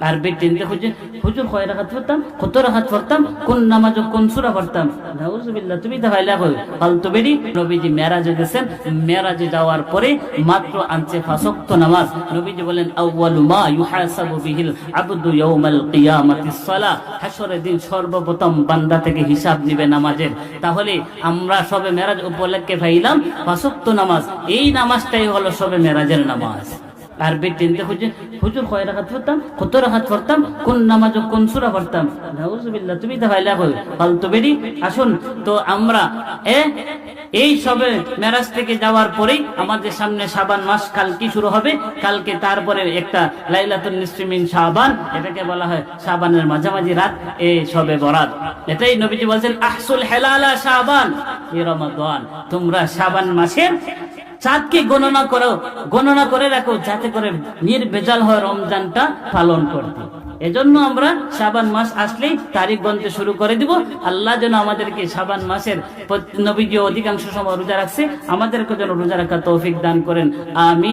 আর চিন্তা করছে হুজুর কয় রাকাত পড়তাম, কত রাকাত পড়তাম, কোন নামাজ কোন সূরা পড়তাম। নাউজুবিল্লাহ, তুমি দেখাইলা কই ফালতু বেরি। নবীজি মেরাজে গেছেন, মেরাজে যাওয়ার পরে মাত্র আনছে 5 ওয়াক্ত নামাজ। নবীজি বলেন আউয়ালু মা ইউহাসাবু বিহিল আবদু ইয়াউমাল কিয়ামাতিস সালাহ, হাশরের দিন সর্বপ্রথম বান্দা থেকে হিসাব নিবে নামাজের। তাহলে আমরা সবে মেরাজ উপলক্ষে পাইলাম 5 ওয়াক্ত নামাজ, এই নামাজটাই হলো সবে মেরাজের নামাজ। আর চিন্তা করছে হুজুর কয় রাকাত পড়তাম, কত রাকাত পড়তাম, কোন নামাজ কোন সূরা পড়তাম। নাউজুবিল্লাহ, তুমি দেখাইলা কই ফালতু বেরি। আসুন তো আমরা এই সবে মেরাজ থেকে যাওয়ার পরেই আমাদের সামনে শাবান মাস কালকে শুরু হবে। কালকে তারপরে একটা লাইলাতুন নিসফি মিন শাবান, এটাকে বলা হয় শাবানের মাঝামাঝি রাত, এই সবে বরাত। এটাই নবীজি বলছেন আহসুল হেলালা শাবান ই রমাদান, তোমরা শাবান মাসের চাঁদকে গণনা করে রাখো, যাতে করে নির্ভেজাল হয় রমজানটা পালন করতে। এজন্য আমরা শাবান মাস আসলেই তারিখ গণতে শুরু করে দিব। আল্লাহ যেন আমাদেরকে শাবান মাসের, নবীজি অধিকাংশ সময় রোজা রাখছে, আমাদেরকে যেন রোজা রাখার তৌফিক দান করেন। আমিন।